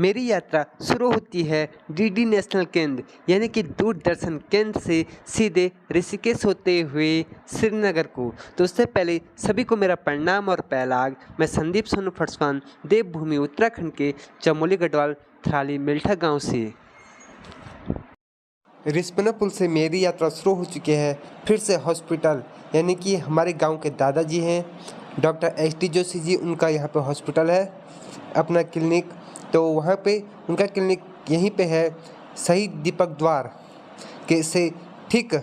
मेरी यात्रा शुरू होती है डीडी नेशनल केंद्र यानी कि दूरदर्शन केंद्र से सीधे ऋषिकेश होते हुए श्रीनगर को। तो उससे पहले सभी को मेरा प्रणाम और पैलाग। मैं संदीप सोनू फटसवान देवभूमि उत्तराखंड के चमोली गढ़वाल थराली मेल्ठा गांव से। रिस्पना पुल से मेरी यात्रा शुरू हो चुकी है फिर से हॉस्पिटल, यानी कि हमारे गांव के दादाजी हैं डॉक्टर एस.डी. जोशी जी, उनका यहाँ पे हॉस्पिटल है, अपना क्लिनिक। तो वहाँ पे उनका क्लिनिक यहीं पे है, शहीद दीपक द्वार के से ठीक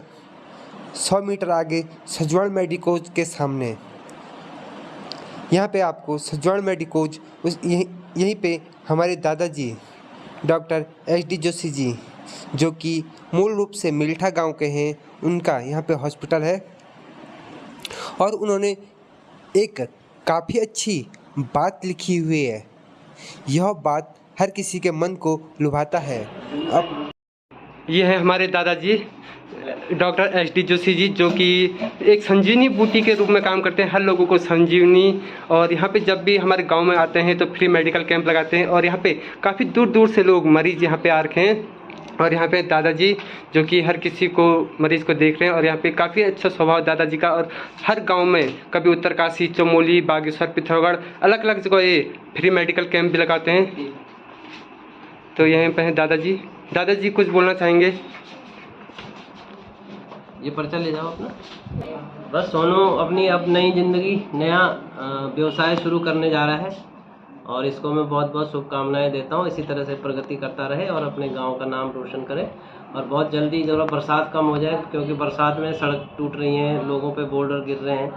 100 मीटर आगे सजवाड़ मेडिकोज के सामने। यहाँ पे आपको सजवाड़ मेडिकोज यहीं पे हमारे दादाजी डॉक्टर एस.डी. जोशी जी, जो कि मूल रूप से मेल्ठा गांव के हैं, उनका यहाँ पे हॉस्पिटल है। और उन्होंने एक काफ़ी अच्छी बात लिखी हुई है। यह बात हर किसी के मन को लुभाता है। अब ये है हमारे दादाजी डॉक्टर एस.डी. जोशी जी, जो कि एक संजीवनी बूटी के रूप में काम करते हैं, हर लोगों को संजीवनी। और यहाँ पे जब भी हमारे गांव में आते हैं तो फ्री मेडिकल कैंप लगाते हैं और यहाँ पे काफ़ी दूर दूर से लोग मरीज यहाँ पे आ रखे हैं। और यहाँ पे दादाजी जो कि हर किसी को मरीज़ को देख रहे हैं। और यहाँ पे काफ़ी अच्छा स्वभाव दादाजी का। और हर गांव में कभी उत्तरकाशी, चमोली, बागेश्वर, पिथौरागढ़, अलग अलग जगह ये फ्री मेडिकल कैंप भी लगाते हैं। तो यहाँ पे हैं दादाजी। दादाजी कुछ बोलना चाहेंगे? ये पर्चा ले जाओ अपना। बस सोनू अपनी अब नई ज़िंदगी, नया व्यवसाय शुरू करने जा रहा है और इसको मैं बहुत बहुत शुभकामनाएं देता हूँ। इसी तरह से प्रगति करता रहे और अपने गांव का नाम रोशन करे। और बहुत जल्दी जब बरसात कम हो जाए, क्योंकि बरसात में सड़क टूट रही हैं, लोगों पे बोल्डर गिर रहे हैं,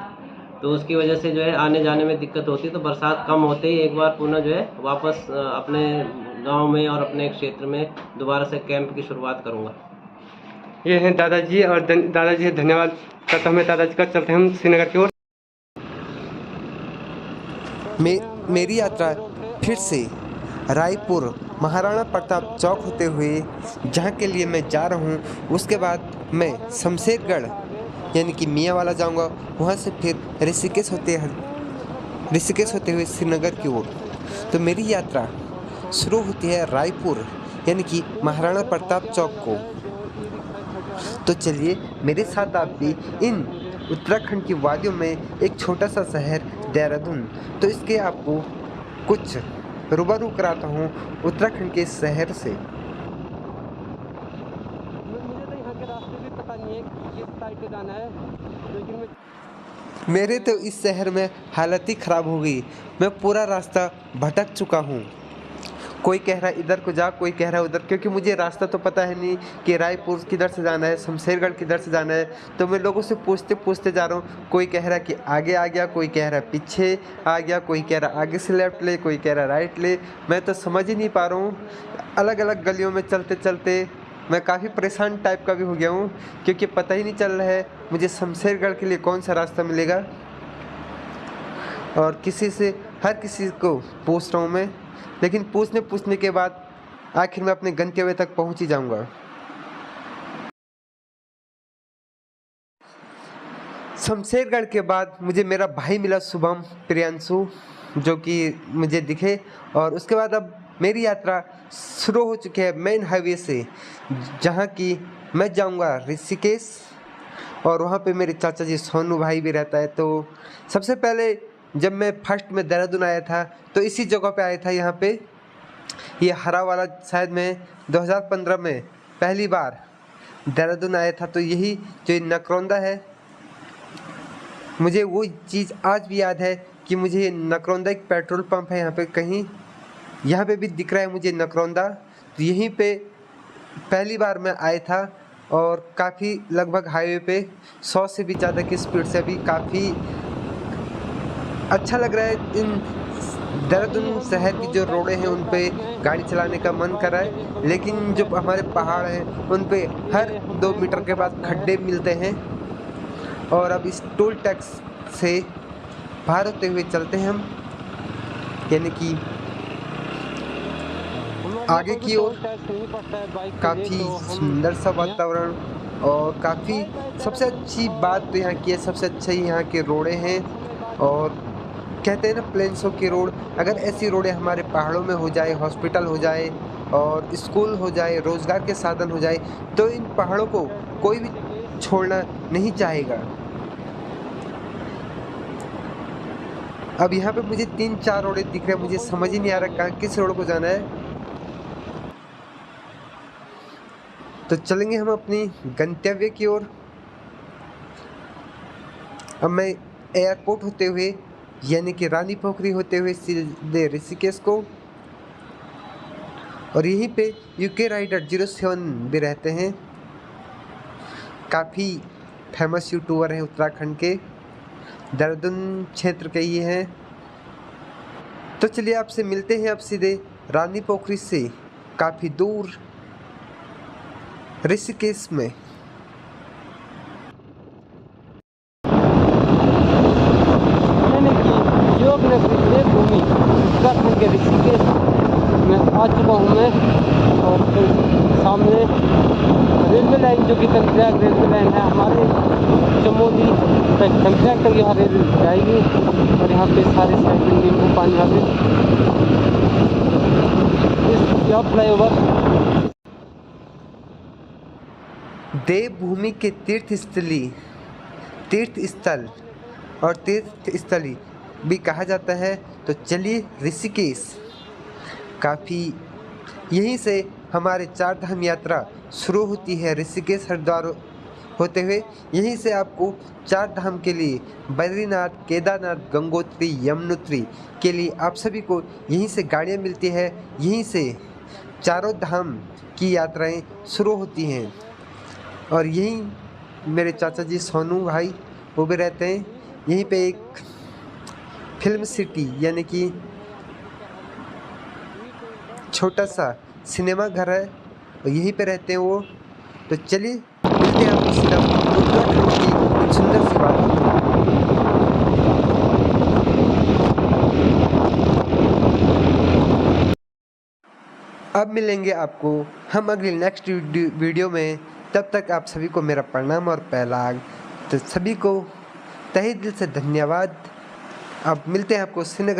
तो उसकी वजह से जो है आने जाने में दिक्कत होती है। तो बरसात कम होते ही एक बार पुनः जो है वापस अपने गाँव में और अपने क्षेत्र में दोबारा से कैंप की शुरुआत करूँगा। ये हैं दादाजी। और दादाजी धन्यवाद करता हूँ मैं दादाजी का। चलते हैं हम श्रीनगर की ओर। मेरी यात्रा फिर से रायपुर महाराणा प्रताप चौक होते हुए जहाँ के लिए मैं जा रहा हूँ, उसके बाद मैं शमशेरगढ़ यानी कि मियांवाला जाऊँगा। वहाँ से फिर ऋषिकेश होते हुए श्रीनगर की ओर। तो मेरी यात्रा शुरू होती है रायपुर यानी कि महाराणा प्रताप चौक को। तो चलिए मेरे साथ आप भी इन उत्तराखंड की वादियों में एक छोटा सा शहर देहरादून, तो इसके आपको कुछ रूबरू कराता हूँ उत्तराखंड के शहर से। मुझे तो यहाँ के रास्ते भी पता नहीं है कि किस साइड से जाना है, लेकिन मेरे तो इस शहर में हालत ही ख़राब हो गई। मैं पूरा रास्ता भटक चुका हूँ। कोई कह रहा है इधर को जा, कोई कह रहा है उधर, क्योंकि मुझे रास्ता तो पता है नहीं कि रायपुर किधर से जाना है, शमशेरगढ़ किधर से जाना है। तो मैं लोगों से पूछते पूछते जा रहा हूँ। कोई कह रहा है कि आगे आ गया, कोई कह रहा है पीछे आ गया, कोई कह रहा है आगे से लेफ्ट ले, कोई कह रहा है राइट ले। मैं तो समझ ही नहीं पा रहा हूँ। अलग अलग गलियों में चलते चलते मैं काफ़ी परेशान टाइप का भी हो गया हूँ, क्योंकि पता ही नहीं चल रहा है मुझे शमशेरगढ़ के लिए कौन सा रास्ता मिलेगा। और हर किसी को पूछ रहा हूँ मैं, लेकिन पूछने के बाद आखिर में अपने गंतव्य तक पहुंच ही जाऊंगा। शमशेरगढ़ के बाद मुझे मेरा भाई मिला शुभम प्रियांशु, जो कि मुझे दिखे। और उसके बाद अब मेरी यात्रा शुरू हो चुकी है मेन हाईवे से, जहां की मैं जाऊंगा ऋषिकेश। और वहां पे मेरे चाचा जी सोनू भाई भी रहता है। तो सबसे पहले जब मैं फर्स्ट में देहरादून आया था तो इसी जगह पे आया था। यहाँ पे ये हरा वाला, शायद मैं 2015 में पहली बार देहरादून आया था। तो यही जो नकरौंदा है, मुझे वो चीज़ आज भी याद है कि मुझे नकरौंदा एक पेट्रोल पंप है यहाँ पे कहीं, यहाँ पे भी दिख रहा है मुझे नकरौंदा। तो यहीं पे पहली बार मैं आया था और काफ़ी लगभग हाईवे पे 100 से भी ज़्यादा की स्पीड से अभी काफ़ी अच्छा लग रहा है। इन देहरादून शहर की जो रोडें हैं उन पे गाड़ी चलाने का मन कर रहा है, लेकिन जो हमारे पहाड़ हैं उन पे हर 2 मीटर के बाद खड्डे मिलते हैं। और अब इस टोल टैक्स से पार होते हुए चलते हैं हम, यानी कि आगे की ओर। काफ़ी सुंदर सा वातावरण और काफ़ी सबसे अच्छी बात तो यहाँ की है, सबसे अच्छी यहाँ के रोडें हैं। और कहते हैं ना प्लेन्सों की रोड, अगर ऐसी रोडें हमारे पहाड़ों में हो जाए, हॉस्पिटल हो जाए और स्कूल हो जाए, रोज़गार के साधन हो जाए, तो इन पहाड़ों को कोई भी छोड़ना नहीं चाहेगा। अब यहाँ पे मुझे 3-4 रोडें दिख रहे हैं, मुझे समझ ही नहीं आ रहा कहाँ किस रोड को जाना है। तो चलेंगे हम अपनी गंतव्य की ओर। अब मैं एयरपोर्ट होते हुए यानी कि रानी पोखरी होते हुए सीधे ऋषिकेश को, और यहीं पे यूके राइडर 07 भी रहते हैं। काफ़ी फेमस यूट्यूबर हैं उत्तराखंड के, देहरादून क्षेत्र के ही हैं। तो चलिए आपसे मिलते हैं अब सीधे रानी पोखरी से काफ़ी दूर ऋषिकेश में। योग नगरी देवभूमि उत्तराखंड के ऋषिकेश में आ चुका हूँ मैं, और फिर सामने रेलवे लाइन जो कि कंट्रैक्ट रेलवे लाइन है हमारे चमोली तक, कंट्रैक्ट तक यहाँ रेल जाएगी। और यहाँ पे सारे साइड में नींबू पानी वाले इस फ्लाईओवर देवभूमि के तीर्थ स्थल और तीर्थस्थली भी कहा जाता है। तो चलिए ऋषिकेश, काफ़ी यहीं से हमारे 4 धाम यात्रा शुरू होती है। ऋषिकेश हरिद्वार होते हुए यहीं से आपको 4 धाम के लिए बद्रीनाथ, केदारनाथ, गंगोत्री, यमुनोत्री के लिए आप सभी को यहीं से गाड़ियाँ मिलती है। यहीं से चारों धाम की यात्राएं शुरू होती हैं। और यहीं मेरे चाचा जी सोनू भाई वो भी रहते हैं। यहीं पे एक फिल्म सिटी यानी कि छोटा सा सिनेमा घर है और यहीं पे रहते हैं वो। तो चलिए मिलते हैं आपको सीधा उत्तराखंड की एक सुंदर सी बात। अब मिलेंगे आपको हम अगली नेक्स्ट वीडियो में। तब तक आप सभी को मेरा प्रणाम और पैलाग। तो सभी को तहे दिल से धन्यवाद। अब मिलते हैं आपको श्रीनगर